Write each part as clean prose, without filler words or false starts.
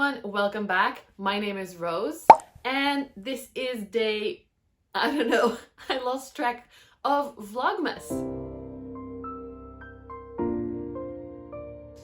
everyone, welcome back. My name is Rose and this is day, I don't know, I lost track of Vlogmas.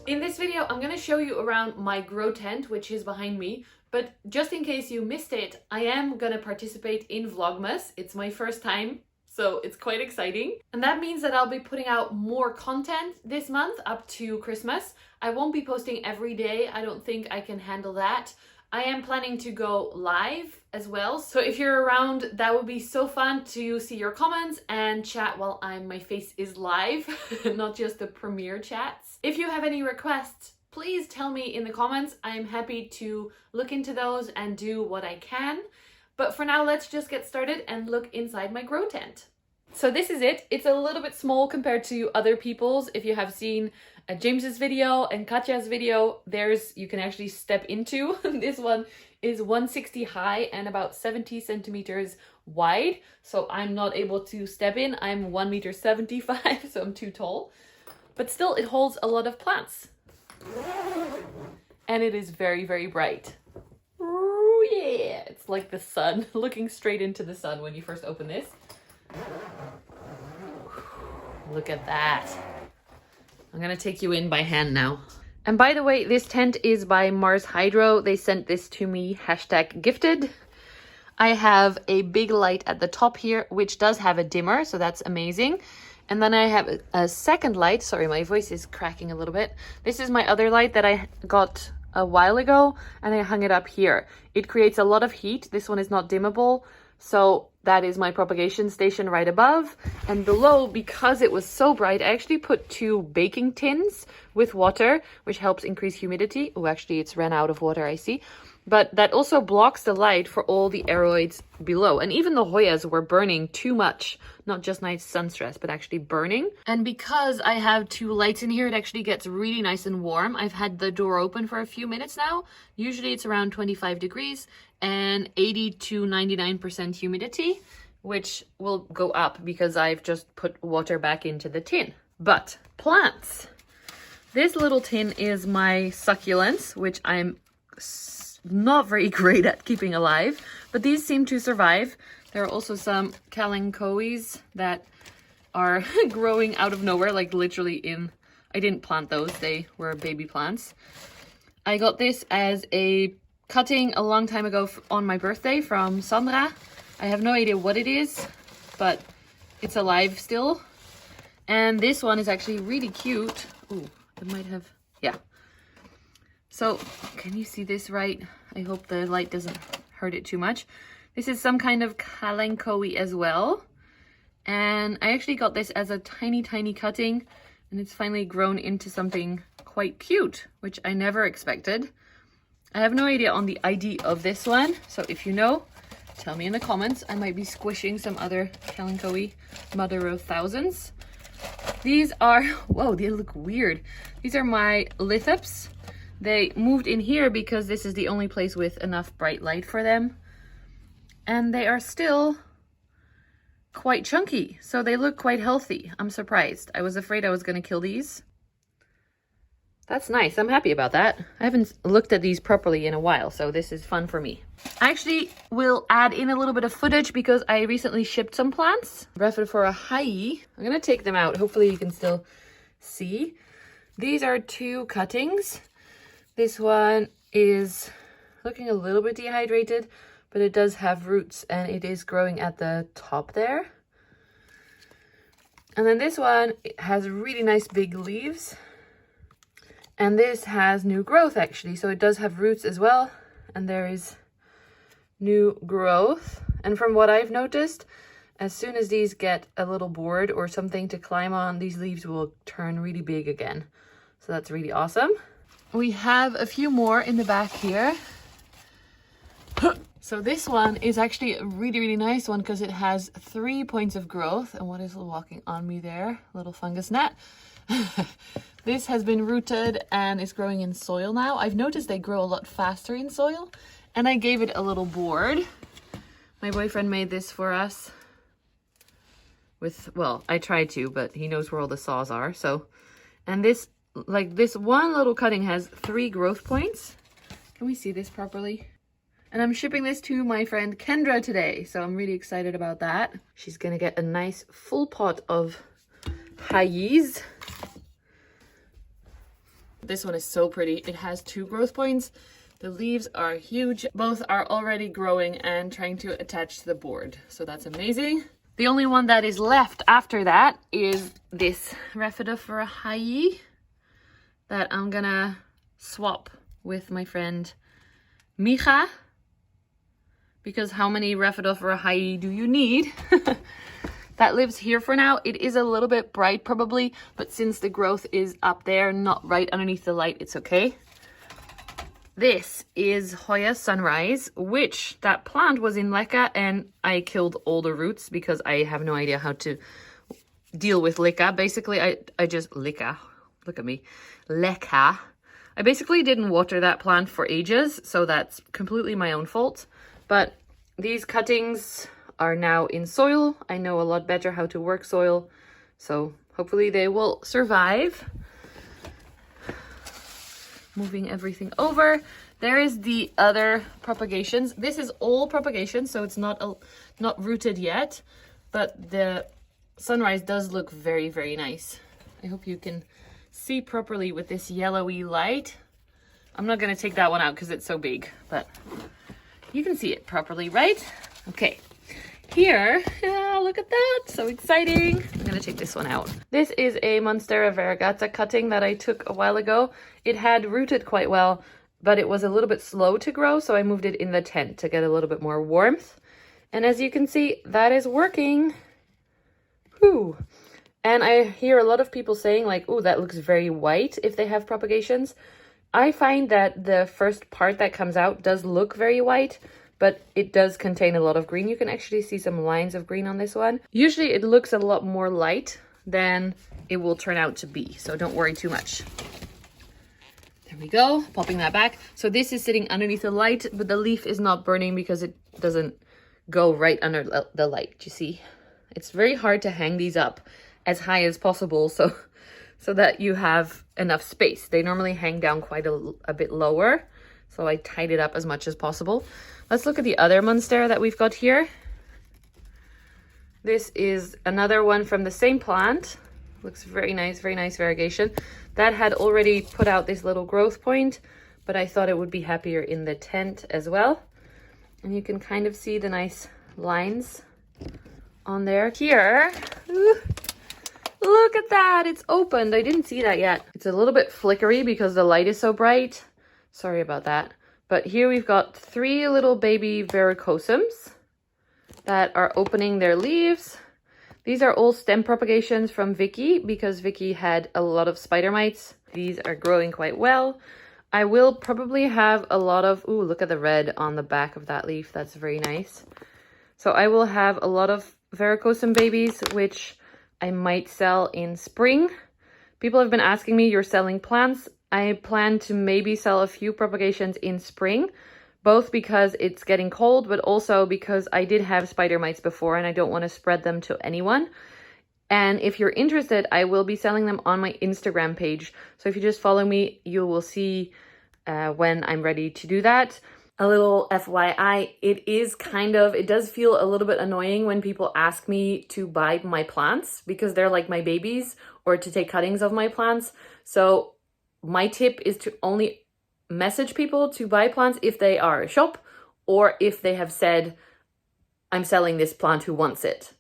In this video, I'm gonna show you around my grow tent, which is behind me, but just in case you missed it, I am gonna participate in Vlogmas. It's my first time, so it's quite exciting. And that means that I'll be putting out more content this month up to Christmas. I won't be posting every day. I don't think I can handle that. I am planning to go live as well. So if you're around, that would be so fun to see your comments and chat while my face is live, not just the premiere chats. If you have any requests, please tell me in the comments. I am happy to look into those and do what I can. But for now, let's just get started and look inside my grow tent. So this is it. It's a little bit small compared to other people's. If you have seen James's video and Katja's video, you can actually step into. This one is 160 high and about 70 centimeters wide. So I'm not able to step in. I'm 1.75 meters, so I'm too tall. But still, it holds a lot of plants. And it is very, very bright. Ooh, yeah, it's like the sun, looking straight into the sun when you first open this. Look at that. I'm gonna take you in by hand now. And by the way, this tent is by Mars Hydro. They sent this to me, #gifted. I have a big light at the top here, which does have a dimmer, so that's amazing. And then I have a second light. Sorry, my voice is cracking a little bit. This is my other light that I got a while ago, and I hung it up here. It creates a lot of heat. This one is not dimmable, so that is my propagation station right above. And below, because it was so bright, I actually put 2 baking tins with water, which helps increase humidity. Oh, actually, it's ran out of water, I see. But that also blocks the light for all the aeroids below. And even the Hoyas were burning too much. Not just nice sun stress, but actually burning. And because I have 2 lights in here, it actually gets really nice and warm. I've had the door open for a few minutes now. Usually it's around 25 degrees and 80 to 99% humidity, which will go up because I've just put water back into the tin. But plants. This little tin is my succulents, which I'm not very great at keeping alive, but these seem to survive. There are also some kalanchoes that are growing out of nowhere, like literally I didn't plant those, they were baby plants. I got this as a cutting a long time ago on my birthday from Sandra. I have no idea what it is, but it's alive still. And this one is actually really cute. Ooh, it might have, yeah. So, can you see this right? I hope the light doesn't hurt it too much. This is some kind of kalanchoe as well. And I actually got this as a tiny, tiny cutting. And it's finally grown into something quite cute, which I never expected. I have no idea on the ID of this one. So if you know, tell me in the comments. I might be squishing some other kalanchoe mother of thousands. These are, whoa, they look weird. These are my lithops. They moved in here because this is the only place with enough bright light for them. And they are still quite chunky, so they look quite healthy. I'm surprised. I was afraid I was going to kill these. That's nice. I'm happy about that. I haven't looked at these properly in a while, so this is fun for me. I actually will add in a little bit of footage because I recently shipped some plants. Bradford for a high. I'm going to take them out. Hopefully you can still see. These are 2 cuttings. This one is looking a little bit dehydrated, but it does have roots and it is growing at the top there. And then this one has really nice big leaves. And this has new growth actually, so it does have roots as well. And there is new growth. And from what I've noticed, as soon as these get a little board or something to climb on, these leaves will turn really big again. So that's really awesome. We have a few more in the back here. So this one is actually a really, really nice one because it has 3 points of growth. And what is walking on me there? Little fungus gnat. This has been rooted and is growing in soil now. I've noticed they grow a lot faster in soil. And I gave it a little board. My boyfriend made this for us. Well, I tried to, but he knows where all the saws are. So, and this, like this one little cutting has 3 growth points. Can we see this properly? And I'm shipping this to my friend Kendra today, so I'm really excited about that. She's gonna get a nice full pot of Hoyas. This one is so pretty. It has 2 growth points. The leaves are huge. Both are already growing and trying to attach to the board, so that's amazing. The only one that is left after that is this Rhaphidophora Hoya that I'm gonna swap with my friend Micha. Because how many Rhaphidophora Hoya do you need? That lives here for now. It is a little bit bright probably, but since the growth is up there, not right underneath the light, it's okay. This is Hoya Sunrise, which that plant was in leca and I killed all the roots because I have no idea how to deal with leca. Basically, I just leca. Look at me. Leca. I basically didn't water that plant for ages, so that's completely my own fault. But these cuttings are now in soil. I know a lot better how to work soil, so hopefully they will survive. Moving everything over. There is the other propagations. This is all propagation, so it's not rooted yet, but the sunrise does look very, very nice. I hope you can see properly with this yellowy light. I'm not going to take that one out because it's so big, but you can see it properly, right? Okay, here, look at that, so exciting. I'm gonna take this one out. This is a Monstera variegata cutting that I took a while ago. It had rooted quite well, but it was a little bit slow to grow, so I moved it in the tent to get a little bit more warmth. And as you can see, that is working. Whew. And I hear a lot of people saying like, oh, that looks very white if they have propagations. I find that the first part that comes out does look very white, but it does contain a lot of green. You can actually see some lines of green on this one. Usually it looks a lot more light than it will turn out to be, so don't worry too much. There we go, popping that back. So this is sitting underneath the light, but the leaf is not burning because it doesn't go right under the light, you see. It's very hard to hang these up as high as possible so that you have enough space. They normally hang down quite a bit lower, so I tied it up as much as possible. Let's look at the other monstera that we've got here. This is another one from the same plant. Looks very nice variegation. That had already put out this little growth point, but I thought it would be happier in the tent as well. And you can kind of see the nice lines on there. Here, ooh, look at that, it's opened. I didn't see that yet. It's a little bit flickery because the light is so bright. Sorry about that. But here we've got 3 little baby varicosums that are opening their leaves. These are all stem propagations from Vicky because Vicky had a lot of spider mites. These are growing quite well. I will probably have a lot of, ooh, look at the red on the back of that leaf. That's very nice. So I will have a lot of varicosum babies, which I might sell in spring. People have been asking me, you're selling plants. I plan to maybe sell a few propagations in spring, both because it's getting cold, but also because I did have spider mites before and I don't want to spread them to anyone. And if you're interested, I will be selling them on my Instagram page. So if you just follow me, you will see when I'm ready to do that. A little FYI, it does feel a little bit annoying when people ask me to buy my plants because they're like my babies, or to take cuttings of my plants. So my tip is to only message people to buy plants if they are a shop or if they have said, I'm selling this plant, who wants it?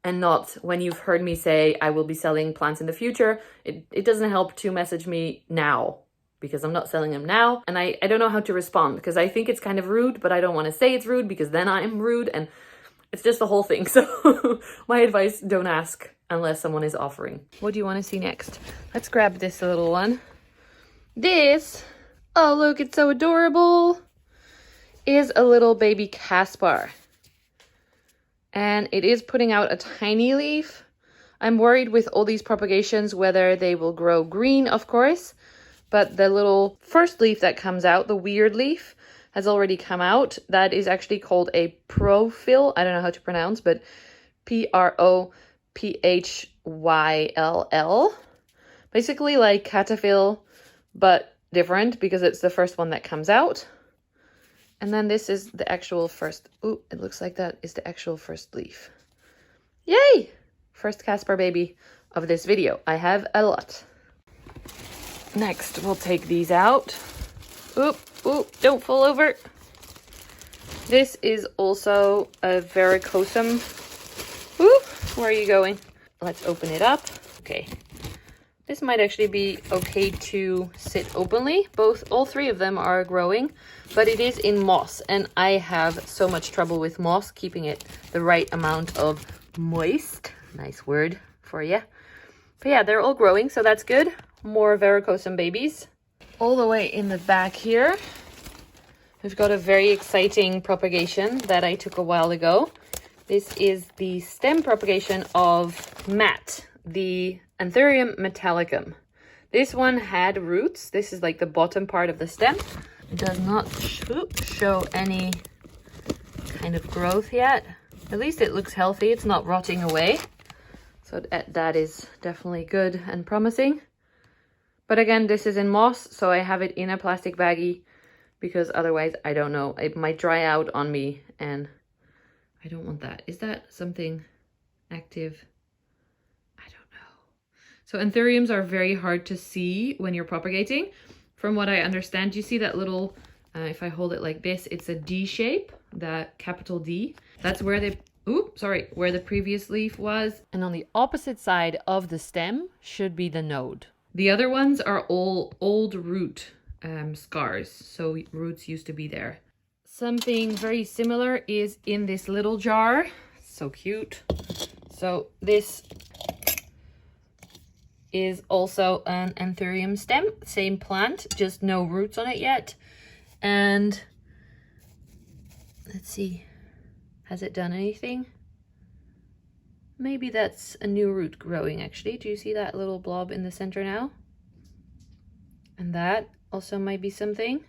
And not when you've heard me say I will be selling plants in the future. It doesn't help to message me now because I'm not selling them now. And I don't know how to respond because I think it's kind of rude, but I don't want to say it's rude because then I'm rude and it's just the whole thing. So my advice, don't ask unless someone is offering. What do you want to see next? Let's grab this little one. This, oh look, it's so adorable, is a little baby Caspar. And it is putting out a tiny leaf. I'm worried with all these propagations whether they will grow green, of course. But the little first leaf that comes out, the weird leaf, has already come out. That is actually called a prophyll. I don't know how to pronounce, but Prophyll. Basically like cataphyll, but different because it's the first one that comes out. And then this is the actual first, ooh, it looks like that is the actual first leaf. Yay! First Casper baby of this video. I have a lot. Next, we'll take these out. Oop, oop, don't fall over. This is also a varicosum. Oop, where are you going? Let's open it up. Okay. This might actually be okay to sit openly. All three of them are growing, but it is in moss, and I have so much trouble with moss, keeping it the right amount of moist. Nice word for you. But yeah, they're all growing, so that's good. More varicosum babies. All the way in the back here, we've got a very exciting propagation that I took a while ago. This is the stem propagation of Matt, the Anthurium metallicum. This one had roots. This is like the bottom part of the stem. It does not show any kind of growth yet. At least it looks healthy. It's not rotting away. So that is definitely good and promising. But again, this is in moss, so I have it in a plastic baggie because otherwise, I don't know, it might dry out on me and I don't want that. Is that something active? So anthuriums are very hard to see when you're propagating. From what I understand, you see that little, if I hold it like this, it's a D shape, that capital D. That's where where the previous leaf was. And on the opposite side of the stem should be the node. The other ones are all old root scars. So roots used to be there. Something very similar is in this little jar. So cute. So this is also an anthurium stem, same plant, just no roots on it yet. And let's see, has it done anything? Maybe that's a new root growing actually. Do you see that little blob in the center now? And that also might be something.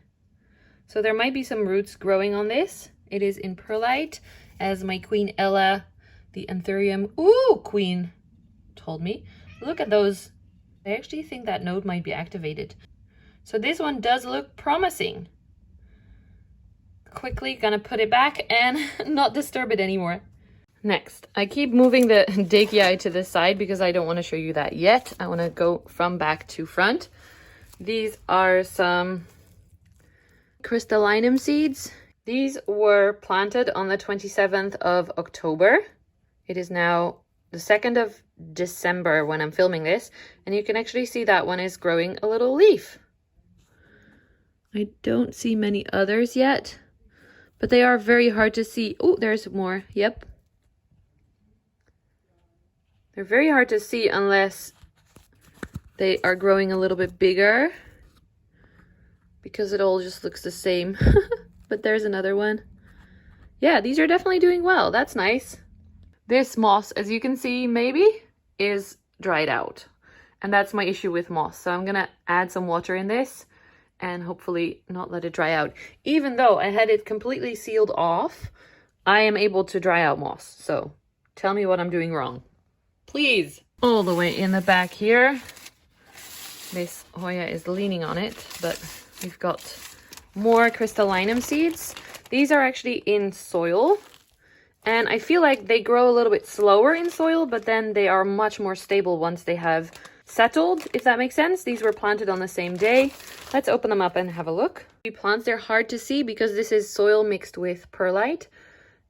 So there might be some roots growing on this. It is in perlite, as my Queen Ella, the anthurium queen, told me. Look at those. I actually think that node might be activated. So this one does look promising. Quickly gonna put it back and not disturb it anymore. Next, I keep moving the Dakii to the side because I don't want to show you that yet. I want to go from back to front. These are some crystallinum seeds. These were planted on the 27th of October. It is now the 2nd of December when I'm filming this, and you can actually see that one is growing a little leaf. I don't see many others yet, but they are very hard to see. Oh, there's more. Yep. They're very hard to see unless they are growing a little bit bigger, because it all just looks the same. But there's another one. Yeah, these are definitely doing well. That's nice. This moss, as you can see, maybe, is dried out. And that's my issue with moss. So I'm gonna add some water in this and hopefully not let it dry out. Even though I had it completely sealed off, I am able to dry out moss. So tell me what I'm doing wrong, please. All the way in the back here, this Hoya is leaning on it, but we've got more crystallinum seeds. These are actually in soil. And I feel like they grow a little bit slower in soil, but then they are much more stable once they have settled, if that makes sense. These were planted on the same day. Let's open them up and have a look. The plants, they're hard to see because this is soil mixed with perlite.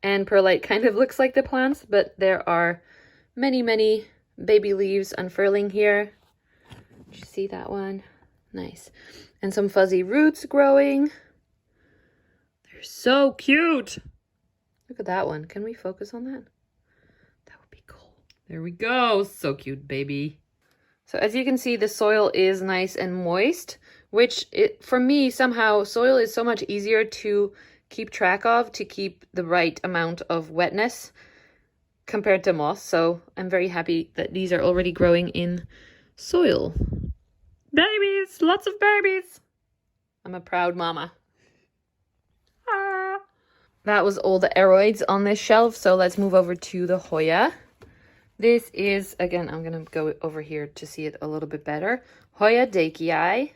And perlite kind of looks like the plants, but there are many, many baby leaves unfurling here. Did you see that one? Nice. And some fuzzy roots growing. They're so cute. Look at that one. Can we focus on that? That would be cool. There we go. So cute, baby. So as you can see, the soil is nice and moist, which for me, somehow, soil is so much easier to keep track of, to keep the right amount of wetness compared to moss. So I'm very happy that these are already growing in soil. Babies! Lots of babies! I'm a proud mama. That was all the aroids on this shelf, so let's move over to the Hoya. This is, again, I'm going to go over here to see it a little bit better. Hoya Daikii,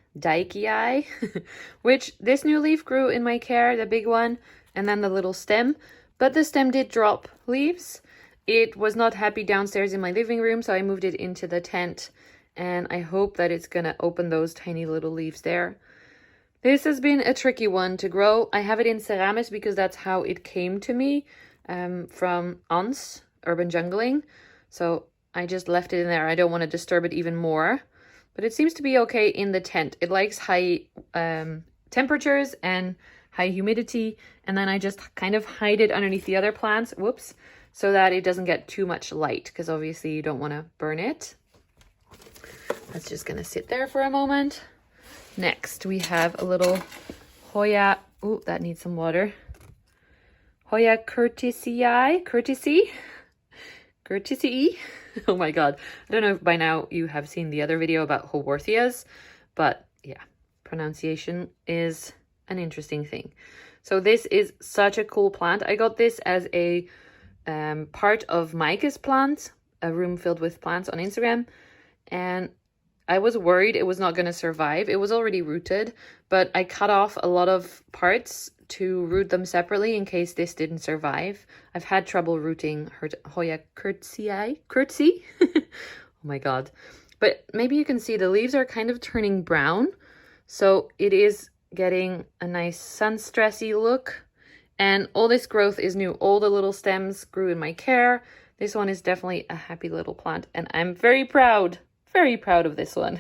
which this new leaf grew in my care, the big one, and then the little stem. But the stem did drop leaves. It was not happy downstairs in my living room, so I moved it into the tent. And I hope that it's going to open those tiny little leaves there. This has been a tricky one to grow. I have it in Ceramis because that's how it came to me from Ons, Urban Jungling. So I just left it in there. I don't want to disturb it even more. But it seems to be okay in the tent. It likes high temperatures and high humidity. And then I just kind of hide it underneath the other plants. Whoops. So that it doesn't get too much light. Because obviously you don't want to burn it. That's just going to sit there for a moment. Next, we have a little Hoya. Ooh, that needs some water. Hoya Courtesy. Oh my god. I don't know if by now you have seen the other video about Haworthias, but yeah, pronunciation is an interesting thing. So this is such a cool plant. I got this as a part of Mike's plants, a room filled with plants on Instagram, and I was worried it was not going to survive. It was already rooted, but I cut off a lot of parts to root them separately in case this didn't survive. I've had trouble rooting Hoya Courtesy. Oh my god. But maybe you can see the leaves are kind of turning brown. So it is getting a nice sun stressy look. And all this growth is new. All the little stems grew in my care. This one is definitely a happy little plant. And I'm very proud of this one.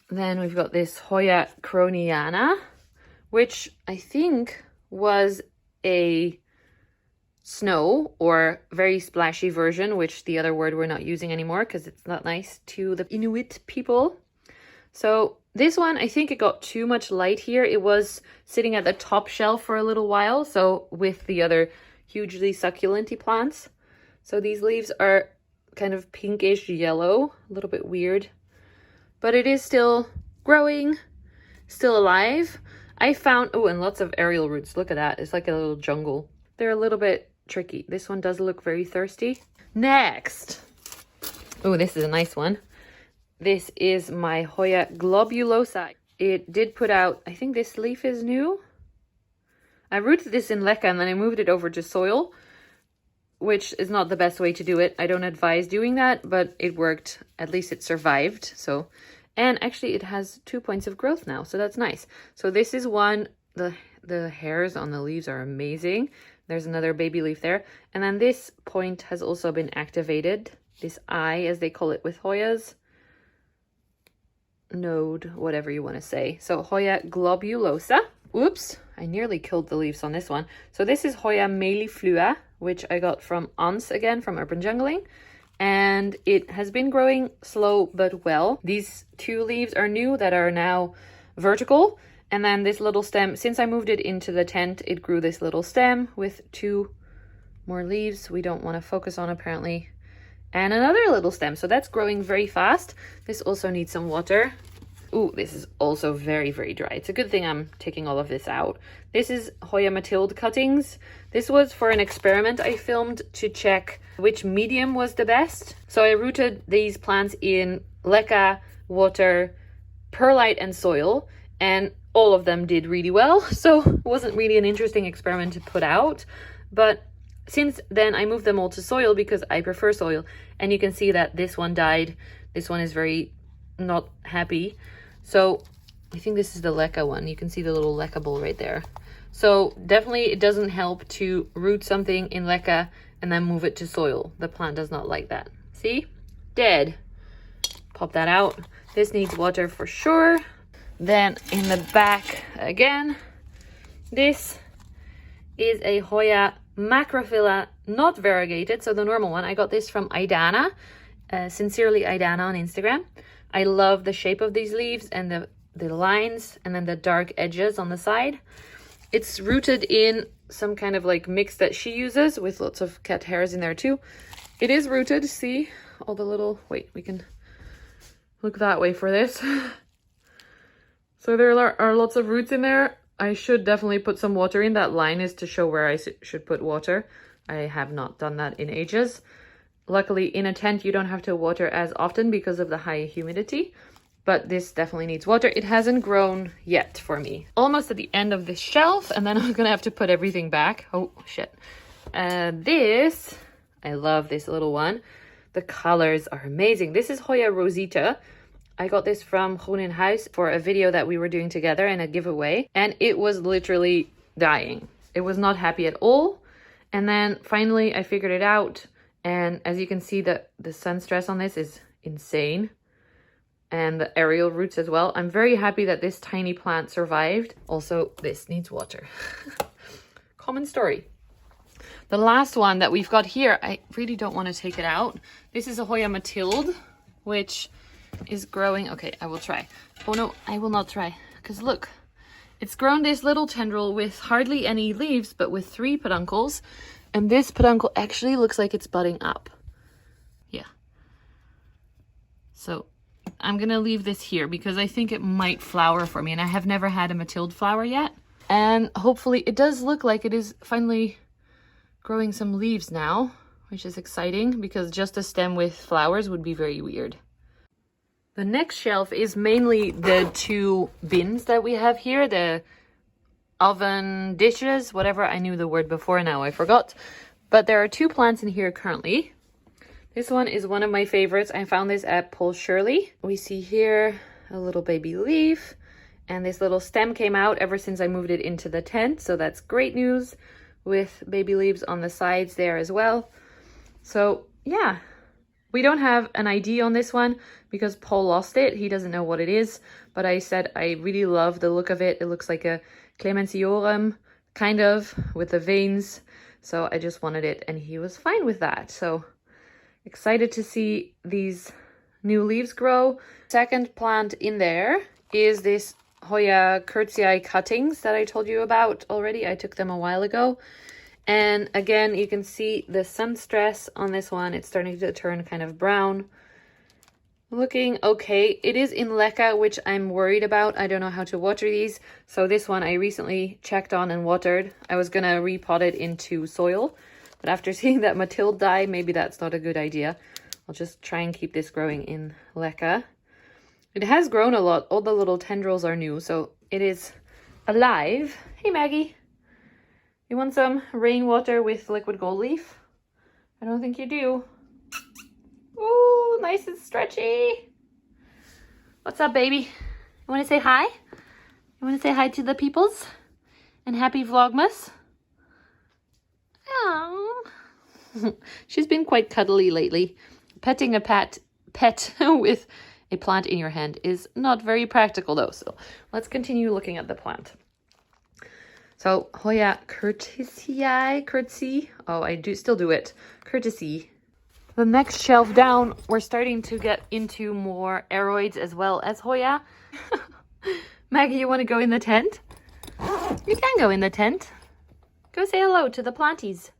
Then we've got this Hoya Croniana, which I think was a snow or very splashy version, which the other word we're not using anymore because it's not nice to the Inuit people. So this one, I think it got too much light here. It was sitting at the top shelf for a little while, so with the other hugely succulent plants. So these leaves are kind of pinkish yellow, a little bit weird, but it is still growing, still alive. I found, oh, and lots of aerial roots. Look at that. It's like a little jungle. They're a little bit tricky. This one does look very thirsty. Next. Oh, this is a nice one. This is my Hoya globulosa. It did put out, I think this leaf is new. I rooted this in leca and then I moved it over to soil, which is not the best way to do it. I don't advise doing that, but it worked. At least it survived. So, and actually it has 2 points of growth now, so that's nice. So this is one, the hairs on the leaves are amazing. There's another baby leaf there. And then this point has also been activated. This eye, as they call it with Hoyas. Node, whatever you want to say. So Hoya globulosa. Oops, I nearly killed the leaves on this one. So this is Hoya meliflua, which I got from Ons again, from Urban Jungling. And it has been growing slow but well. These two leaves are new that are now vertical. And then this little stem, since I moved it into the tent, it grew this little stem with 2 more leaves we don't want to focus on apparently. And another little stem, so that's growing very fast. This also needs some water. Ooh, this is also very, very dry. It's a good thing I'm taking all of this out. This is Hoya Mathilde cuttings. This was for an experiment I filmed to check which medium was the best. So I rooted these plants in leca, water, perlite, and soil, and all of them did really well. So it wasn't really an interesting experiment to put out, but since then I moved them all to soil because I prefer soil, and you can see that this one died. This one is very not happy. So I think this is the leca one. You can see the little leca bowl right there. So definitely it doesn't help to root something in leca and then move it to soil. The plant does not like that. See? Dead. Pop that out. This needs water for sure. Then in the back again, this is a Hoya macrophylla, not variegated, so the normal one. I got this from Idana, sincerely Idana on Instagram. I love the shape of these leaves and the lines and then the dark edges on the side. It's rooted in some kind of like mix that she uses with lots of cat hairs in there too. It is rooted, see all the little, wait, we can look that way for this. So there are lots of roots in there. I should definitely put some water in. That line is to show where I should put water. I have not done that in ages. Luckily, in a tent, you don't have to water as often because of the high humidity. But this definitely needs water. It hasn't grown yet for me. Almost at the end of this shelf, and then I'm gonna have to put everything back. Oh, shit. This, I love this little one. The colors are amazing. This is Hoya Rosita. I got this from Hoya for a video that we were doing together and a giveaway. And it was literally dying. It was not happy at all. And then finally I figured it out. And as you can see, the sun stress on this is insane. And the aerial roots as well. I'm very happy that this tiny plant survived. Also, this needs water. Common story. The last one that we've got here, I really don't want to take it out. This is a Hoya Mathilde, which is growing. Okay, I will try. Oh no, I will not try. Because look, it's grown this little tendril with hardly any leaves, but with 3 peduncles. And this peduncle actually looks like it's budding up. Yeah. So I'm going to leave this here because I think it might flower for me. And I have never had a Mathilde flower yet. And hopefully it does look like it is finally growing some leaves now, which is exciting because just a stem with flowers would be very weird. The next shelf is mainly the 2 bins that we have here, the oven dishes, whatever. I knew the word before, now I forgot. But there are 2 plants in here currently. This one is one of my favorites. I found this at Paul Shirley. We see here a little baby leaf, and this little stem came out ever since I moved it into the tent. So that's great news, with baby leaves on the sides there as well. So yeah, we don't have an ID on this one because Paul lost it. He doesn't know what it is, but I said I really love the look of it. It looks like a Clementiorum, kind of, with the veins. So I just wanted it, and he was fine with that. So excited to see these new leaves grow. Second plant in there is this Hoya Curtsii cuttings that I told you about already. I took them a while ago. And again, you can see the sun stress on this one. It's starting to turn kind of brown. Looking okay. It is in leca, which I'm worried about. I don't know how to water these. So this one I recently checked on and watered. I was going to repot it into soil. But after seeing that Mathilde die, maybe that's not a good idea. I'll just try and keep this growing in leca. It has grown a lot. All the little tendrils are new, so it is alive. Hey, Maggie. You want some rainwater with liquid gold leaf? I don't think you do. Ooh, nice and stretchy. What's up, baby? You want to say hi? You want to say hi to the peoples? And happy Vlogmas? Oh. She's been quite cuddly lately. Petting a pet with a plant in your hand is not very practical though. So let's continue looking at the plant. So Hoya Curtsii. Oh, I still do it. Courtesy. The next shelf down, we're starting to get into more aeroids as well as Hoya. Maggie, you want to go in the tent? You can go in the tent. Go say hello to the planties.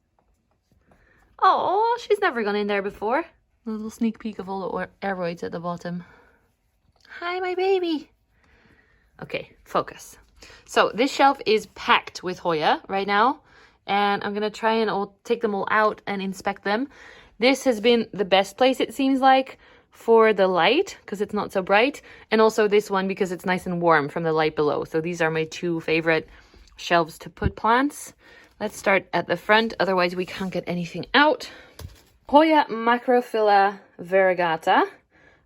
Oh, she's never gone in there before. A little sneak peek of all the aeroids at the bottom. Hi, my baby. Okay, focus. So this shelf is packed with Hoya right now. And I'm going to try and take them all out and inspect them. This has been the best place, it seems like, for the light, because it's not so bright. And also this one, because it's nice and warm from the light below. So these are my 2 favorite shelves to put plants. Let's start at the front, otherwise we can't get anything out. Hoya Macrophylla variegata.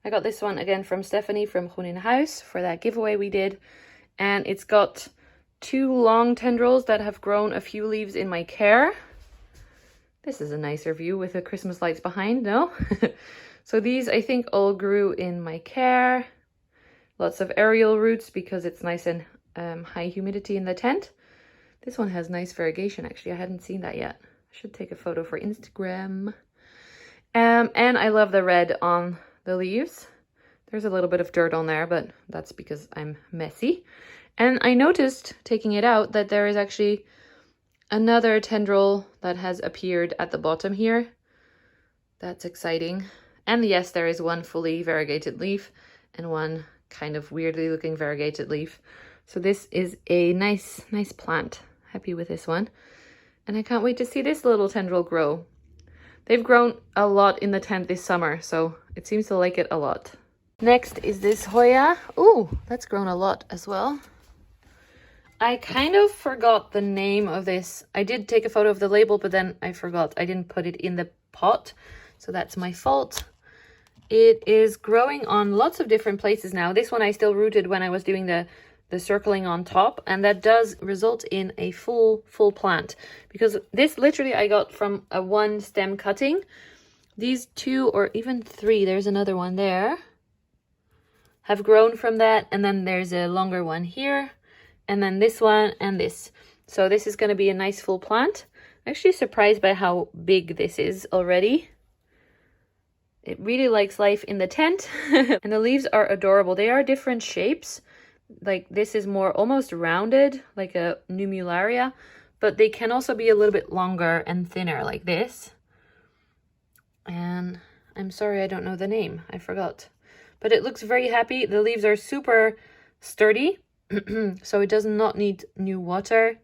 I got this one again from Stephanie from Hoya for that giveaway we did. And it's got 2 long tendrils that have grown a few leaves in my care. This is a nicer view with the Christmas lights behind, no? So these, I think, all grew in my care. Lots of aerial roots because it's nice and high humidity in the tent. This one has nice variegation, actually. I hadn't seen that yet. I should take a photo for Instagram. And I love the red on the leaves. There's a little bit of dirt on there, but that's because I'm messy. And I noticed, taking it out, that there is actually another tendril that has appeared at the bottom here. That's exciting. And yes, there is one fully variegated leaf and one kind of weirdly looking variegated leaf. So this is a nice plant. Happy with this one. And I can't wait to see this little tendril grow. They've grown a lot in the tent this summer, so it seems to like it a lot. Next is this Hoya. Ooh, that's grown a lot as well. I kind of forgot the name of this. I did take a photo of the label, but then I forgot. I didn't put it in the pot, so that's my fault. It is growing on lots of different places now. This one I still rooted when I was doing the circling on top, and that does result in a full plant, because this literally I got from a one stem cutting. These 2 or even 3, there's another one there, have grown from that, and then there's a longer one here, and then this one and this. So this is going to be a nice full plant. I'm actually surprised by how big this is already. It really likes life in the tent. And the leaves are adorable. They are different shapes. Like this is more almost rounded, like a numularia, but they can also be a little bit longer and thinner like this. And I'm sorry, I don't know the name. I forgot. But it looks very happy. The leaves are super sturdy. So it does not need new water.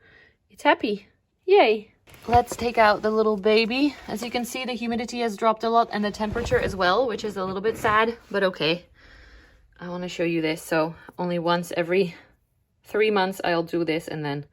It's happy. Yay. Let's take out the little baby. As you can see, the humidity has dropped a lot and the temperature as well, which is a little bit sad, but okay. I want to show you this. So only once every 3 months I'll do this, and then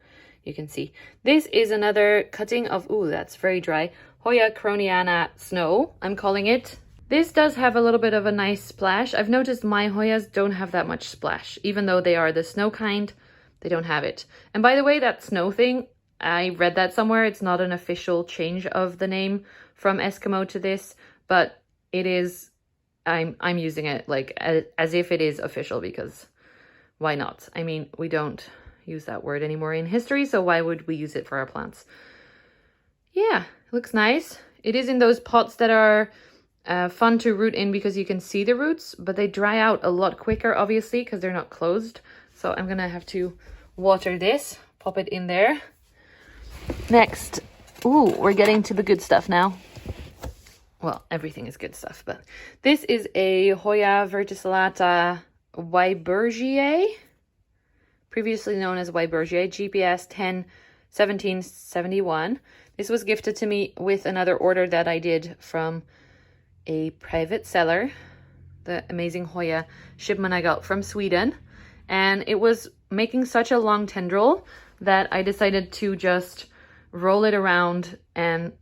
you can see. This is another cutting of, ooh, that's very dry, Hoya croniana snow, I'm calling it. This does have a little bit of a nice splash. I've noticed my Hoyas don't have that much splash. Even though they are the snow kind, they don't have it. And by the way, that snow thing, I read that somewhere. It's not an official change of the name from Eskimo to this, but it is, I'm using it like as if it is official, because why not? I mean, we don't use that word anymore in history, so why would we use it for our plants? Yeah, looks nice. It is in those pots that are fun to root in because you can see the roots, but they dry out a lot quicker, obviously, because they're not closed. So I'm gonna have to water this, pop it in there. Next, ooh, we're getting to the good stuff now. Well, everything is good stuff, but this is a Hoya verticillata Weibergier, previously known as Weibergier, GPS 101771. This was gifted to me with another order that I did from a private seller, the amazing Hoya shipment I got from Sweden. And it was making such a long tendril that I decided to just roll it around and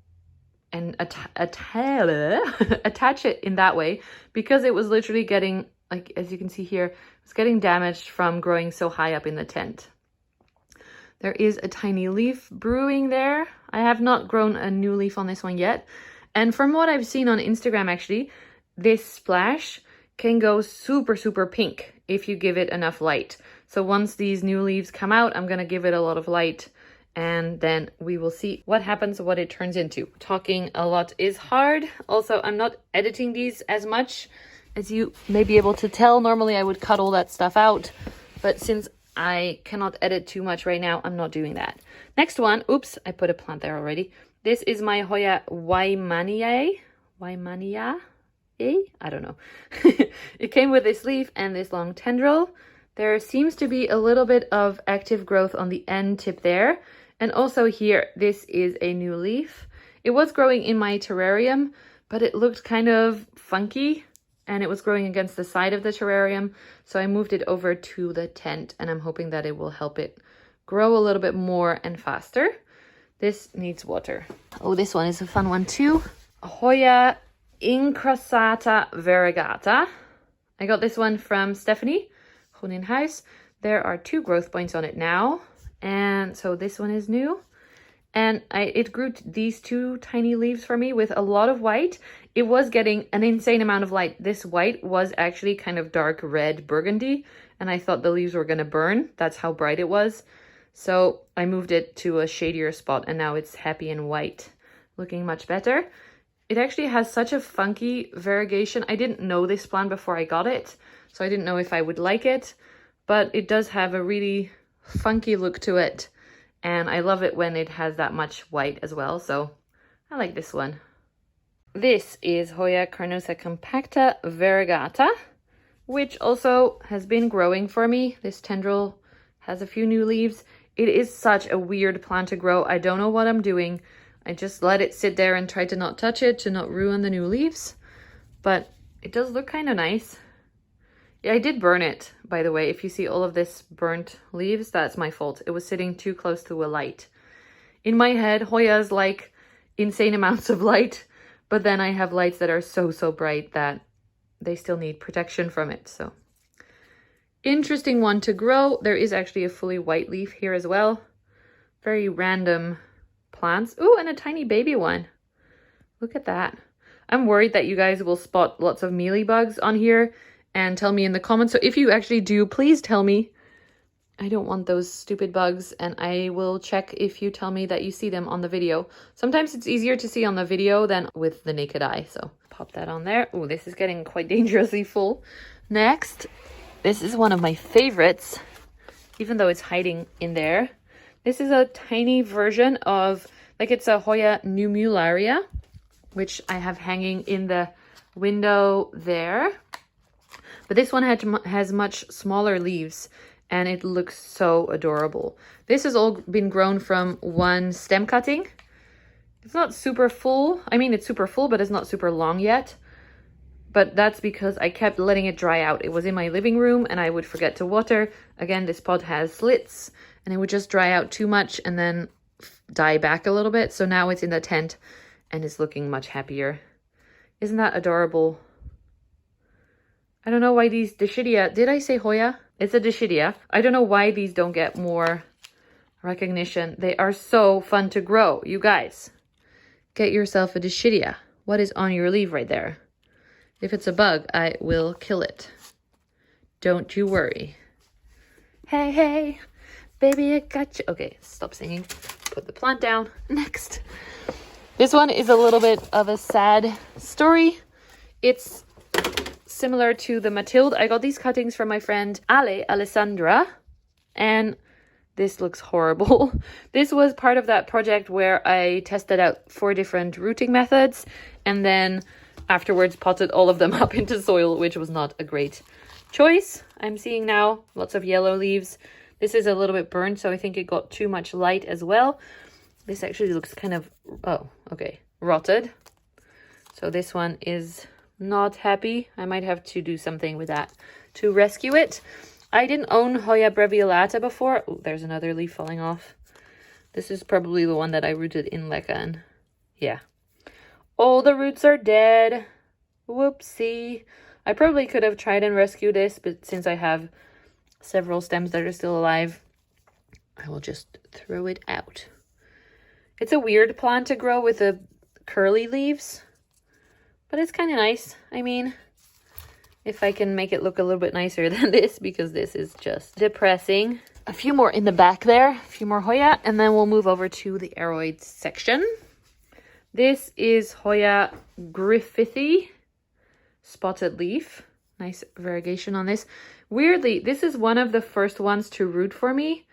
attach it in that way, because it was literally getting, like, as you can see here, it's getting damaged from growing so high up in the tent. There is a tiny leaf brewing there. I have not grown a new leaf on this one yet. And from what I've seen on Instagram, actually, this splash can go super, super pink if you give it enough light. So once these new leaves come out, I'm going to give it a lot of light, and then we will see what happens, what it turns into. Talking a lot is hard. Also, I'm not editing these as much, as you may be able to tell. Normally I would cut all that stuff out, but since I cannot edit too much right now, I'm not doing that. Next one, oops, I put a plant there already. This is my Hoya Waimania. I don't know. It came with this leaf and this long tendril. There seems to be a little bit of active growth on the end tip there. And also here, this is a new leaf. It was growing in my terrarium, but it looked kind of funky and it was growing against the side of the terrarium. So I moved it over to the tent, and I'm hoping that it will help it grow a little bit more and faster. This needs water. Oh, this one is a fun one too. Hoya incrostata variegata. I got this one from Stephanie, in house. There are 2 growth points on it now. And so this one is new. And it grew these 2 tiny leaves for me with a lot of white. It was getting an insane amount of light. This white was actually kind of dark red burgundy, and I thought the leaves were going to burn. That's how bright it was. So I moved it to a shadier spot, and now it's happy and white, looking much better. It actually has such a funky variegation. I didn't know this plant before I got it, so I didn't know if I would like it, but it does have a really funky look to it, and I love it when it has that much white as well, so I like this one. This is Hoya carnosa compacta variegata, which also has been growing for me. This tendril has a few new leaves. It is such a weird plant to grow. I don't know what I'm doing. I just let it sit there and try to not touch it to not ruin the new leaves. But it does look kind of nice. Yeah, I did burn it, by the way. If you see all of this burnt leaves, that's my fault. It was sitting too close to a light. In my head, Hoya's like insane amounts of light, but then I have lights that are so bright that they still need protection from it. So interesting one to grow. There is actually a fully white leaf here as well. Very random plants. Ooh, and a tiny baby one. Look at that. I'm worried that you guys will spot lots of mealybugs on here and tell me in the comments. So if you actually do, please tell me. I don't want those stupid bugs, and I will check if you tell me that you see them on the video. Sometimes it's easier to see on the video than with the naked eye. So pop that on there. Oh, this is getting quite dangerously full. Next, this is one of my favorites, even though it's hiding in there. This is a tiny version of, like, it's a Hoya numularia, which I have hanging in the window there. But this one has much smaller leaves, and it looks so adorable. This has all been grown from one stem cutting. It's not super full. I mean, it's super full, but it's not super long yet. But that's because I kept letting it dry out. It was in my living room and I would forget to water. Again, this pot has slits and it would just dry out too much and then die back a little bit. So now it's in the tent and it's looking much happier. Isn't that adorable? I don't know why these Dischidia, did I say Hoya? It's a Dischidia. I don't know why these don't get more recognition. They are so fun to grow. You guys, get yourself a Dischidia. What is on your leaf right there? If it's a bug, I will kill it. Don't you worry. Hey, hey, baby, I got you. Okay, stop singing. Put the plant down. Next. This one is a little bit of a sad story. It's similar to the Mathilde. I got these cuttings from my friend Alessandra, and this looks horrible. This was part of that project where I tested out 4 different rooting methods and then afterwards potted all of them up into soil, which was not a great choice. I'm seeing now lots of yellow leaves. This is a little bit burned, so I think it got too much light as well. This actually looks kind of, oh, okay, rotted. So this one is not happy. I might have to do something with that to rescue it. I didn't own Hoya breviolata before. Oh, there's another leaf falling off. This is probably the one that I rooted in Lecan. Yeah. All the roots are dead. Whoopsie. I probably could have tried and rescued this, but since I have several stems that are still alive, I will just throw it out. It's a weird plant to grow with the curly leaves, but it's kind of nice. I mean, if I can make it look a little bit nicer than this, because this is just depressing. A few more in the back there, a few more Hoya, and then we'll move over to the aroids section. This is Hoya Griffithy, spotted leaf. Nice variegation on this. Weirdly, this is one of the first ones to root for me.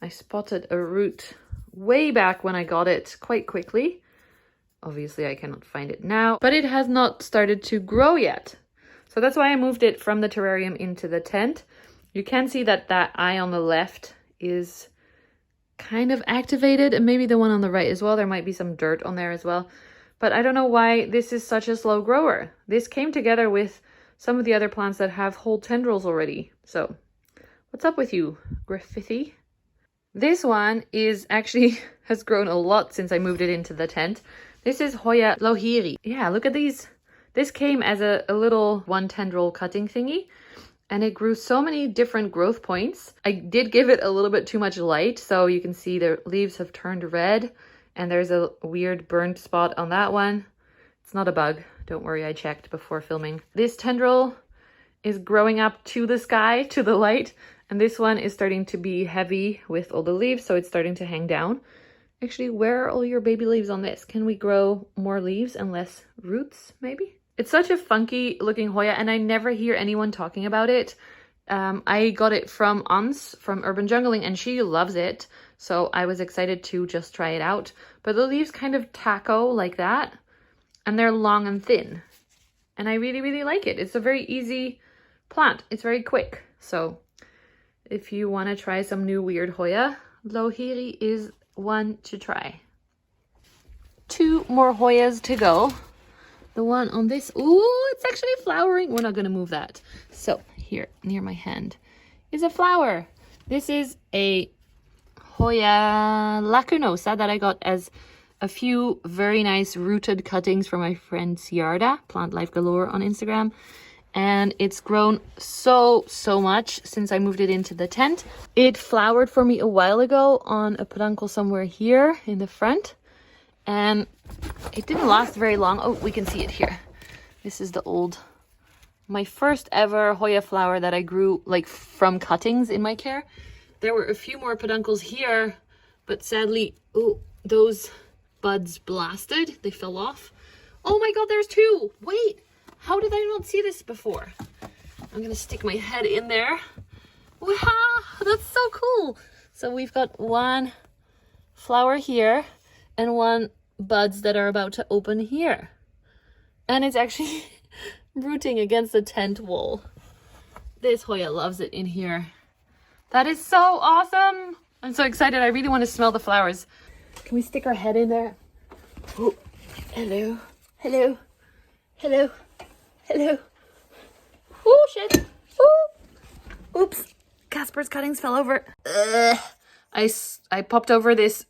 I spotted a root way back when I got it quite quickly. Obviously, I cannot find it now, but it has not started to grow yet. So that's why I moved it from the terrarium into the tent. You can see that that eye on the left is kind of activated, and maybe the one on the right as well. There might be some dirt on there as well. But I don't know why this is such a slow grower. This came together with some of the other plants that have whole tendrils already. So what's up with you, Griffithy? This one is actually has grown a lot since I moved it into the tent. This is Hoya lohiri. Yeah, look at these. This came as a little one tendril cutting thingy, and it grew so many different growth points. I did give it a little bit too much light, so you can see the leaves have turned red, and there's a weird burnt spot on that one. It's not a bug. Don't worry, I checked before filming. This tendril is growing up to the sky, to the light, and this one is starting to be heavy with all the leaves, so it's starting to hang down. Actually, where are all your baby leaves on this? Can we grow more leaves and less roots, maybe? It's such a funky looking Hoya, and I never hear anyone talking about it. I got it from Ans from Urban Jungling, and she loves it. So I was excited to just try it out. But the leaves kind of taco like that, and they're long and thin. And I really, really like it. It's a very easy plant. It's very quick. So if you want to try some new weird Hoya, lohiri is one to try. 2 more Hoyas to go. The one on this, ooh, it's actually flowering. We're not gonna move that. So here, near my hand, is a flower. This is a Hoya lacunosa that I got as a few very nice rooted cuttings from my friend Ciarda, Plant Life Galore on Instagram. And it's grown so much since I moved it into the tent. It flowered for me a while ago on a peduncle somewhere here in the front. And it didn't last very long. Oh, we can see it here. This is my first ever Hoya flower that I grew like from cuttings in my care. There were a few more peduncles here, but sadly, oh, those buds blasted. They fell off. Oh my God, there's 2. Wait, how did I not see this before? I'm gonna stick my head in there. Wow, that's so cool. So we've got 1 flower here and 1 buds that are about to open here. And it's actually rooting against the tent wall. This Hoya loves it in here. That is so awesome. I'm so excited. I really want to smell the flowers. Can we stick our head in there? Oh, hello, hello, hello, hello. Oh, shit. Oh, oops. Casper's cuttings fell over. I popped over this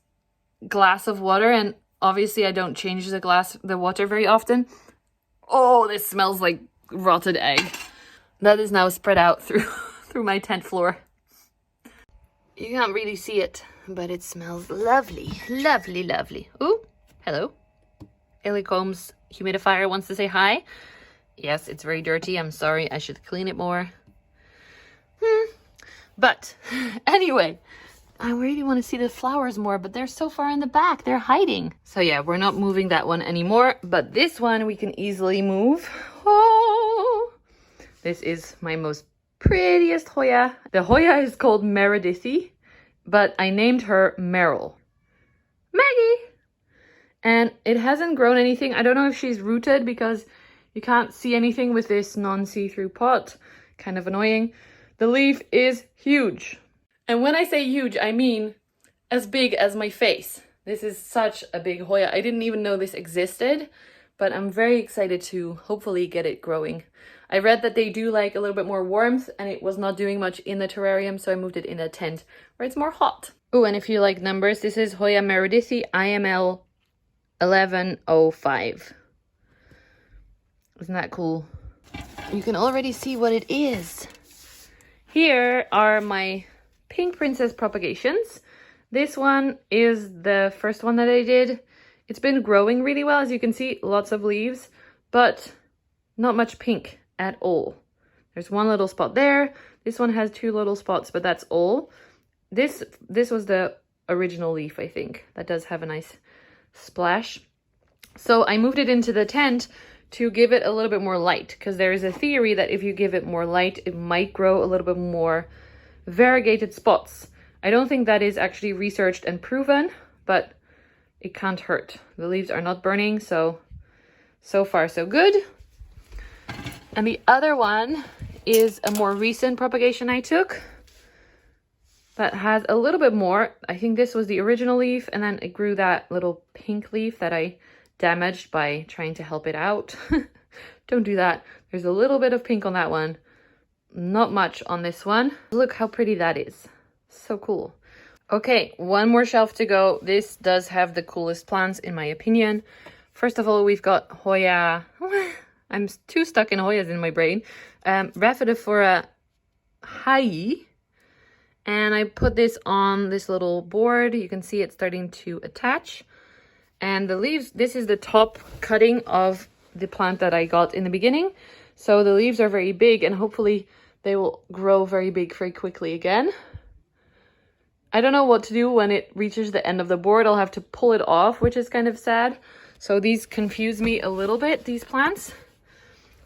glass of water, and obviously I don't change the water very often. Oh, this smells like rotted egg. That is now spread out through my tent floor. You can't really see it, but it smells lovely, lovely, lovely. Ooh, hello. Illycomb's humidifier wants to say hi. Yes, it's very dirty. I'm sorry. I should clean it more. But anyway, I really want to see the flowers more, but they're so far in the back. They're hiding. So yeah, we're not moving that one anymore, but this one we can easily move. Oh, this is my most prettiest Hoya. The Hoya is called Meredithy, but I named her Meryl. Maggie! And it hasn't grown anything. I don't know if she's rooted because you can't see anything with this non-see-through pot. Kind of annoying. The leaf is huge. And when I say huge, I mean as big as my face. This is such a big Hoya. I didn't even know this existed, but I'm very excited to hopefully get it growing. I read that they do like a little bit more warmth, and it was not doing much in the terrarium, so I moved it in a tent where it's more hot. Oh, and if you like numbers, this is Hoya Meredithy IML 1105. Isn't that cool? You can already see what it is. Here are my Pink Princess propagations. This one is the first one that I did. It's been growing really well, as you can see, lots of leaves, but not much pink at all. There's 1 little spot there. This one has 2 little spots, but that's all. This was the original leaf, I think. That does have a nice splash. So I moved it into the tent to give it a little bit more light, because there is a theory that if you give it more light, it might grow a little bit more variegated spots. I don't think that is actually researched and proven, but it can't hurt. The leaves are not burning, so far so good. And the other one is a more recent propagation I took that has a little bit more. I think this was the original leaf, and then it grew that little pink leaf that I damaged by trying to help it out. Don't do that. There's a little bit of pink on that one. Not much on this one. Look how pretty that is. So cool. Okay, 1 more shelf to go. This does have the coolest plants in my opinion. First of all, we've got Hoya. I'm too stuck in Hoyas in my brain. Rhaphidophora Hayi. And I put this on this little board. You can see it's starting to attach. And the leaves, this is the top cutting of the plant that I got in the beginning. So the leaves are very big, and hopefully they will grow very big very quickly again. I don't know what to do when it reaches the end of the board. I'll have to pull it off, which is kind of sad. So these confuse me a little bit, these plants.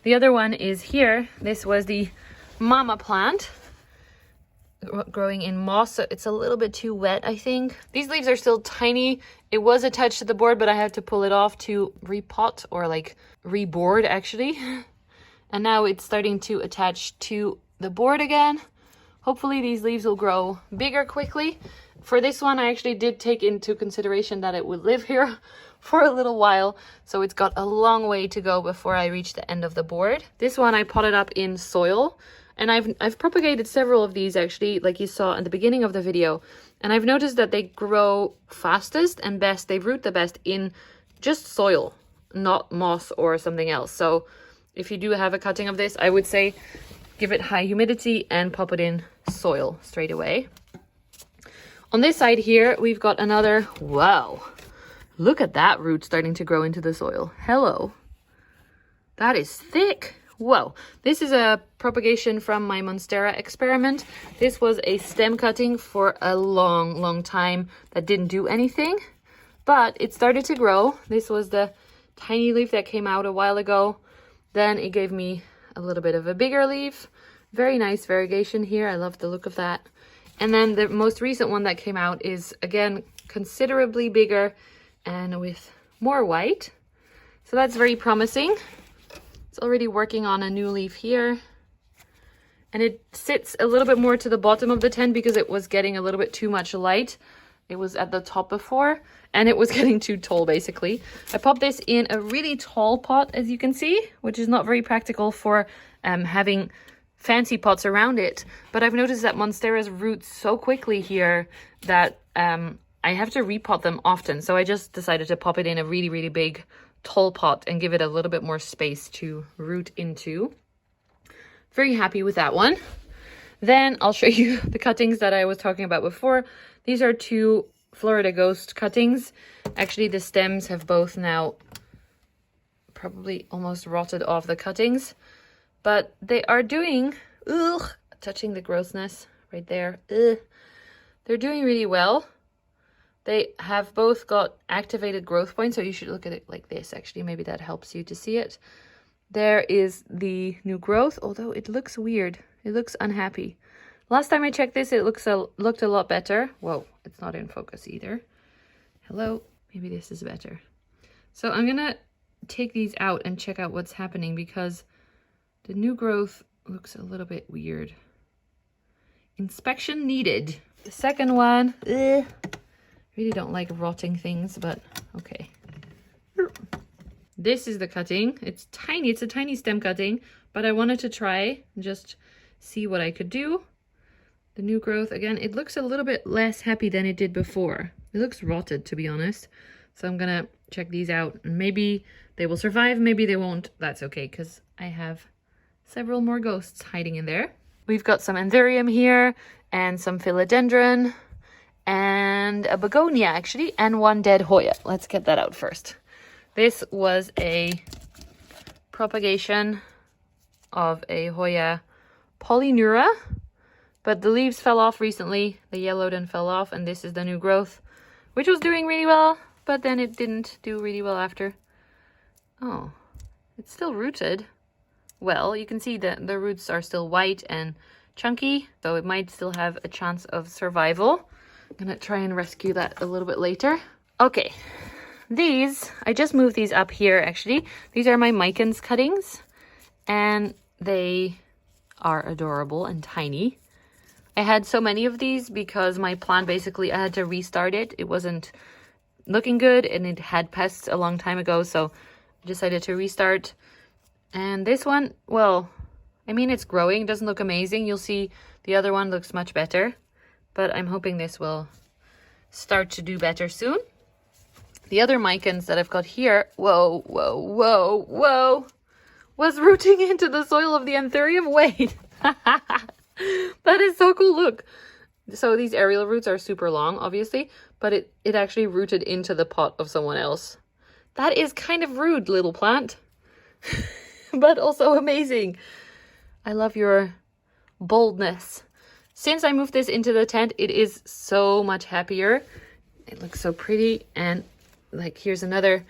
The other one is here. This was the mama plant growing in moss, so it's a little bit too wet, I think. These leaves are still tiny. It was attached to the board, but I had to pull it off to repot, or like reboard actually. And now it's starting to attach to the board again. Hopefully these leaves will grow bigger quickly. For this one, I actually did take into consideration that it would live here for a little while. So it's got a long way to go before I reach the end of the board. This one I potted up in soil. And I've propagated several of these actually, like you saw at the beginning of the video. And I've noticed that they grow fastest and best. They root the best in just soil, not moss or something else. So if you do have a cutting of this, I would say give it high humidity and pop it in soil straight away. On this side here, we've got another, wow, look at that root starting to grow into the soil. Hello. That is thick. Whoa. This is a propagation from my monstera experiment. This was a stem cutting for a long time that didn't do anything, but it started to grow. This was the tiny leaf that came out a while ago. Then it gave me a little bit of a bigger leaf. Very nice variegation here. I love the look of that. And then the most recent one that came out is, again, considerably bigger and with more white. So that's very promising. It's already working on a new leaf here. And it sits a little bit more to the bottom of the tent because it was getting a little bit too much light. It was at the top before and it was getting too tall basically. I popped this in a really tall pot, as you can see, which is not very practical for having fancy pots around it. But I've noticed that monsteras root so quickly here that I have to repot them often. So I just decided to pop it in a really big tall pot and give it a little bit more space to root into. Very happy with that one. Then I'll show you the cuttings that I was talking about before. These are two Florida Ghost cuttings. Actually, the stems have both now probably almost rotted off the cuttings, but they are doing, touching the grossness right there. They're doing really well. They have both got activated growth points, so you should look at it like this, actually. Maybe that helps you to see it. There is the new growth, although it looks weird. It looks unhappy. Last time I checked this, it looked a lot better. Whoa, it's not in focus either. Hello, maybe this is better. So I'm gonna take these out and check out what's happening because the new growth looks a little bit weird. Inspection needed. The second one, really don't like rotting things, but okay. This is the cutting. It's tiny, it's a tiny stem cutting, but I wanted to try and just see what I could do. The new growth, again, it looks a little bit less happy than it did before. It looks rotted, to be honest. So I'm gonna check these out. Maybe they will survive, maybe they won't. That's okay, because I have several more ghosts hiding in there. We've got some anthurium here, and some philodendron, and a begonia, actually, and one dead Hoya. Let's get that out first. This was a propagation of a Hoya polyneura, but the leaves fell off recently. They yellowed and fell off, and this is the new growth, which was doing really well, but then it didn't do really well after. Oh, it's still rooted. Well, you can see that the roots are still white and chunky, so it might still have a chance of survival. I'm gonna try and rescue that a little bit later. Okay, these, I just moved these up here actually. These are my Mycans cuttings, and they are adorable and tiny. I had so many of these because my plant basically, I had to restart it. It wasn't looking good and it had pests a long time ago, so I decided to restart. And this one, well, I mean, it's growing. It doesn't look amazing. You'll see the other one looks much better, but I'm hoping this will start to do better soon. The other Mycans that I've got here, whoa, was rooting into the soil of the anthurium. Wait, that is so cool. Look, so these aerial roots are super long, obviously, but it actually rooted into the pot of someone else. That is kind of rude, little plant, but also amazing. I love your boldness. Since I moved this into the tent, it is so much happier. It looks so pretty. And like, here's another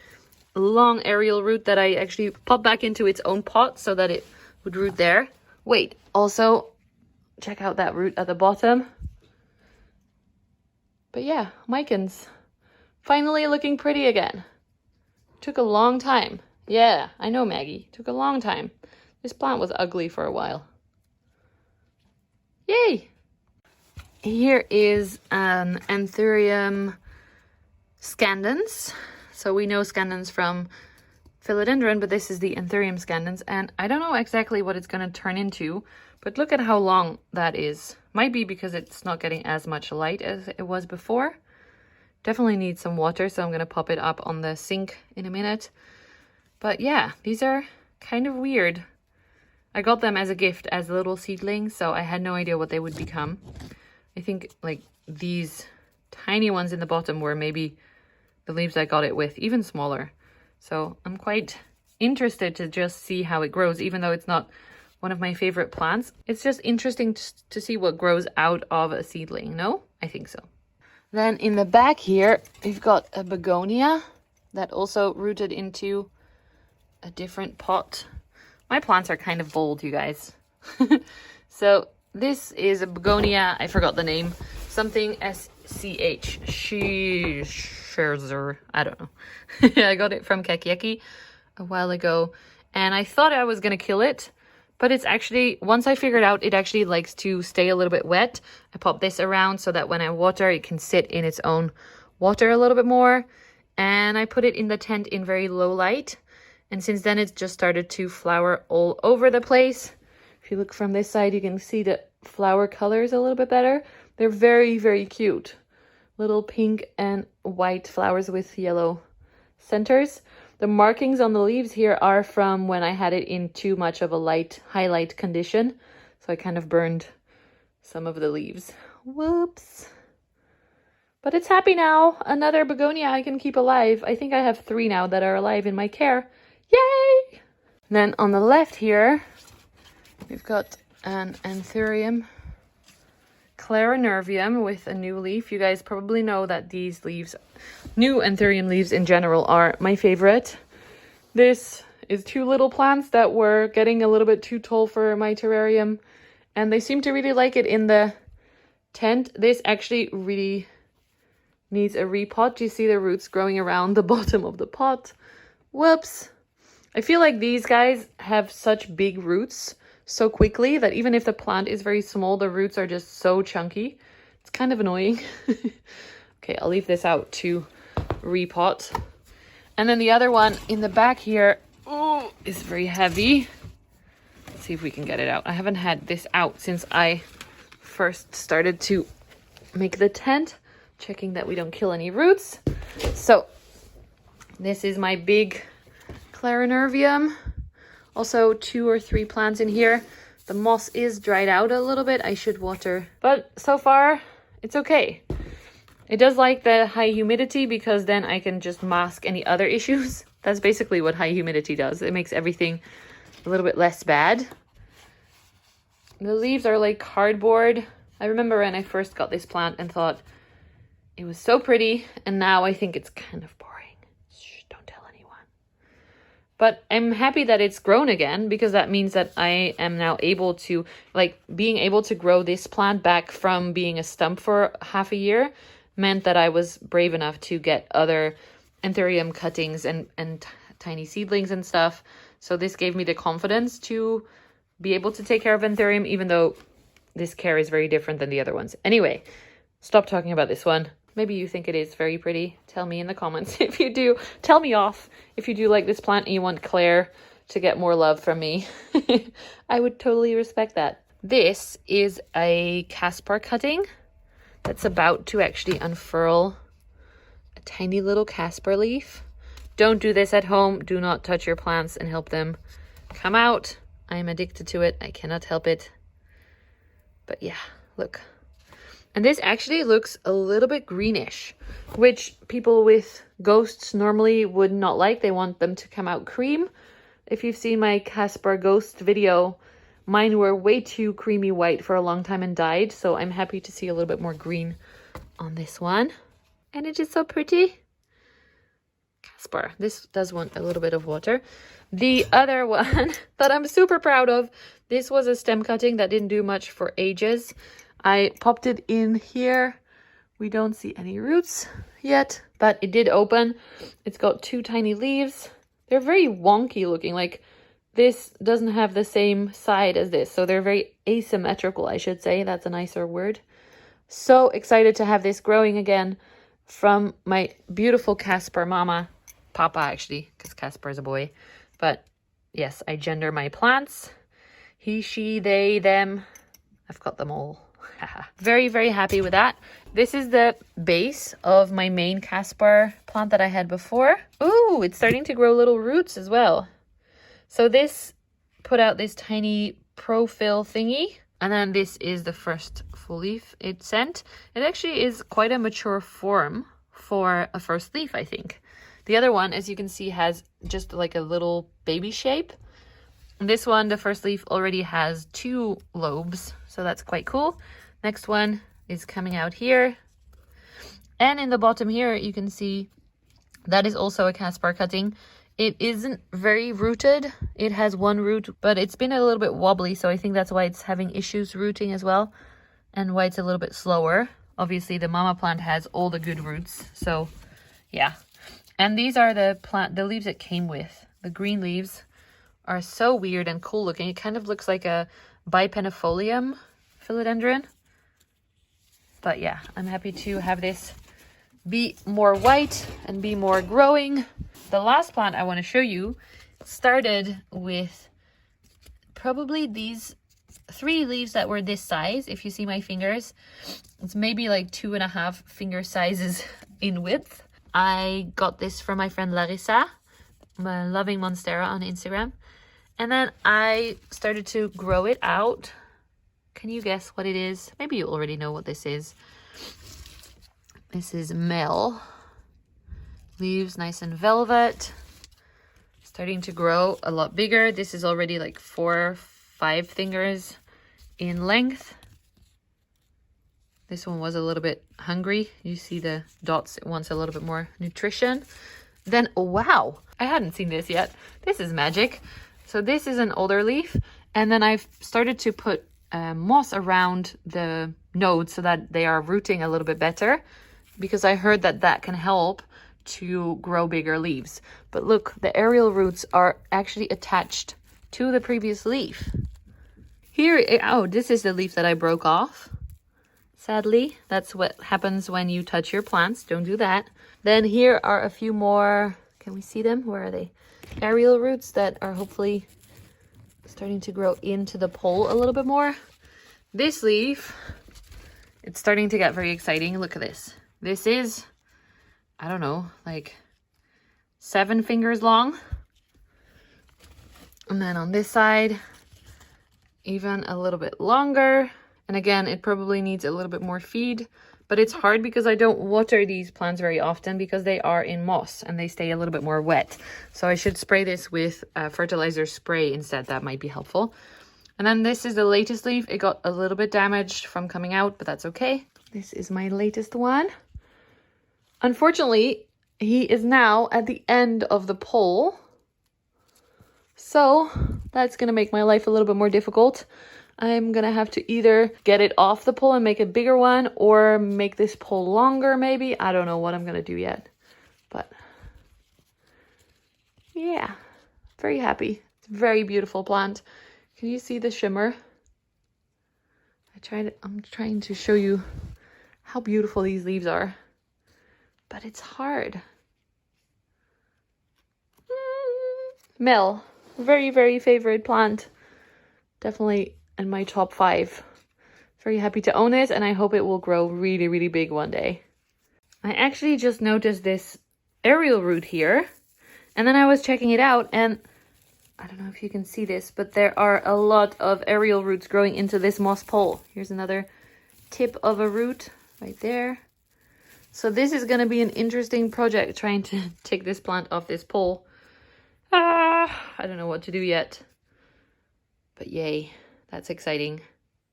long aerial root that I actually popped back into its own pot so that it would root there. Wait, also check out that root at the bottom. But yeah, Mycans finally looking pretty again. Took a long time. Yeah, I know, Maggie. Took a long time. This plant was ugly for a while. Yay! here is an Anthurium scandens. So we know scandens from philodendron, but this is the Anthurium scandens, and I don't know exactly what it's going to turn into, but look at how long that is. Might be because it's not getting as much light as it was before. Definitely needs some water, so I'm going to pop it up on the sink in a minute. But yeah, these are kind of weird. I got them as a gift as little seedlings, so I had no idea what they would become. I think like these tiny ones in the bottom were maybe the leaves I got it with, even smaller. So I'm quite interested to just see how it grows, even though it's not one of my favorite plants. It's just interesting to see what grows out of a seedling, no? I think so. Then in the back here, we've got a begonia that also rooted into a different pot. My plants are kind of bold, you guys. So this is a begonia, I forgot the name, something SCH, Scherzer, I don't know. I got it from Kakiyaki a while ago, and I thought I was gonna kill it, but it's actually, once I figured out it actually likes to stay a little bit wet, I pop this around so that when I water, it can sit in its own water a little bit more, and I put it in the tent in very low light, and since then it's just started to flower all over the place. If you look from this side, you can see the flower colors a little bit better. They're very, very cute. Little pink and white flowers with yellow centers. The markings on the leaves here are from when I had it in too much of a light highlight condition. So I kind of burned some of the leaves. Whoops. But it's happy now. Another begonia I can keep alive. I think I have 3 now that are alive in my care. Yay! Then on the left here, we've got an Anthurium clarinervium with a new leaf. You guys probably know that these leaves, new Anthurium leaves in general, are my favorite. This is 2 little plants that were getting a little bit too tall for my terrarium, and they seem to really like it in the tent. This actually really needs a repot. Do you see the roots growing around the bottom of the pot? Whoops. I feel like these guys have such big roots so quickly that even if the plant is very small, the roots are just so chunky. It's kind of annoying. Okay, I'll leave this out to repot. And then the other one in the back here, oh, is very heavy. Let's see if we can get it out. I haven't had this out since I first started to make the tent, checking that we don't kill any roots. So this is my big clarinervium. Also 2 or 3 plants in here. The moss is dried out a little bit. I should water. But so far, it's okay. It does like the high humidity because then I can just mask any other issues. That's basically what high humidity does. It makes everything a little bit less bad. The leaves are like cardboard. I remember when I first got this plant and thought it was so pretty. And now I think it's kind of boring. But I'm happy that it's grown again, because that means that I am now able to, like, being able to grow this plant back from being a stump for half a year meant that I was brave enough to get other Anthurium cuttings and tiny seedlings and stuff. So this gave me the confidence to be able to take care of Anthurium, even though this care is very different than the other ones. Anyway, stop talking about this one. Maybe you think it is very pretty. Tell me in the comments if you do. Tell me off if you do like this plant and you want Claire to get more love from me. I would totally respect that. This is a Caspar cutting that's about to actually unfurl a tiny little Caspar leaf. Don't do this at home. Do not touch your plants and help them come out. I am addicted to it. I cannot help it. But yeah, look. And this actually looks a little bit greenish, which people with ghosts normally would not like. They want them to come out cream. If you've seen my Caspar ghost video, mine were way too creamy white for a long time and died. So I'm happy to see a little bit more green on this one. And it is so pretty. Caspar, this does want a little bit of water. The other one that I'm super proud of, this was a stem cutting that didn't do much for ages. I popped it in here. We don't see any roots yet, but it did open. It's got 2 tiny leaves. They're very wonky looking. Like, this doesn't have the same side as this. So they're very asymmetrical, I should say. That's a nicer word. So excited to have this growing again from my beautiful Casper mama. Papa, actually, because Casper is a boy. But yes, I gender my plants. He, she, they, them. I've got them all. Very, very happy with that. This is the base of my main Casper plant that I had before. Ooh, it's starting to grow little roots as well. So this put out this tiny profile thingy. And then this is the first full leaf it sent. It actually is quite a mature form for a first leaf, I think. The other one, as you can see, has just like a little baby shape. And this one, the first leaf, already has 2 lobes. So that's quite cool. Next one is coming out here. And in the bottom here, you can see that is also a Casper cutting. It isn't very rooted. It has 1 root, but it's been a little bit wobbly. So I think that's why it's having issues rooting as well. And why it's a little bit slower. Obviously, the mama plant has all the good roots. So yeah. And these are the leaves it came with. The green leaves are so weird and cool looking. It kind of looks like a bipennifolium philodendron. But yeah, I'm happy to have this be more white and be more growing. The last plant I want to show you started with probably these 3 leaves that were this size. If you see my fingers, it's maybe like 2.5 finger sizes in width. I got this from my friend Larissa, my loving monstera on Instagram. And then I started to grow it out. Can you guess what it is? Maybe you already know what this is. This is Mel. Leaves nice and velvet. Starting to grow a lot bigger. This is already like 4, 5 fingers in length. This one was a little bit hungry. You see the dots. It wants a little bit more nutrition. Then, oh, wow, I hadn't seen this yet. This is magic. So this is an older leaf. And then I've started to put moss around the nodes so that they are rooting a little bit better. Because I heard that that can help to grow bigger leaves. But look, the aerial roots are actually attached to the previous leaf. Here, oh, this is the leaf that I broke off. Sadly, that's what happens when you touch your plants. Don't do that. Then here are a few more, can we see them? Where are they? Aerial roots that are hopefully starting to grow into the pole a little bit more. This leaf, it's starting to get very exciting. Look at this. This is, I don't know, like 7 fingers long. And then on this side, even a little bit longer. And again, it probably needs a little bit more feed, but it's hard because I don't water these plants very often because they are in moss and they stay a little bit more wet. So I should spray this with fertilizer spray instead. That might be helpful. And then this is the latest leaf. It got a little bit damaged from coming out, but that's okay. This is my latest one. Unfortunately, he is now at the end of the pole. So that's going to make my life a little bit more difficult. I'm going to have to either get it off the pole and make a bigger one or make this pole longer maybe. I don't know what I'm going to do yet. But yeah, very happy. It's a very beautiful plant. Can you see the shimmer? I'm trying to show you how beautiful these leaves are. But it's hard. Mel, very, very favorite plant. Definitely in my top 5. Very happy to own it, and I hope it will grow really, really big one day. I actually just noticed this aerial root here, and then I was checking it out, and I don't know if you can see this, but there are a lot of aerial roots growing into this moss pole. Here's another tip of a root right there. So this is going to be an interesting project, trying to take this plant off this pole. I don't know what to do yet, but yay. That's exciting.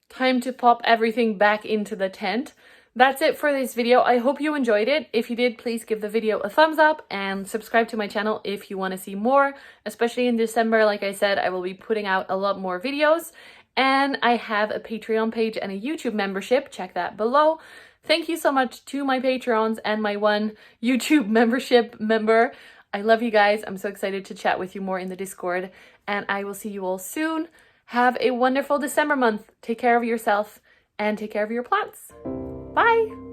Time to pop everything back into the tent. That's it for this video. I hope you enjoyed it. If you did, please give the video a thumbs up and subscribe to my channel if you want to see more. Especially in December, like I said, I will be putting out a lot more videos. And I have a Patreon page and a YouTube membership. Check that below. Thank you so much to my Patreons and my one YouTube membership member. I love you guys. I'm so excited to chat with you more in the Discord. And I will see you all soon. Have a wonderful December month. Take care of yourself and take care of your plants. Bye!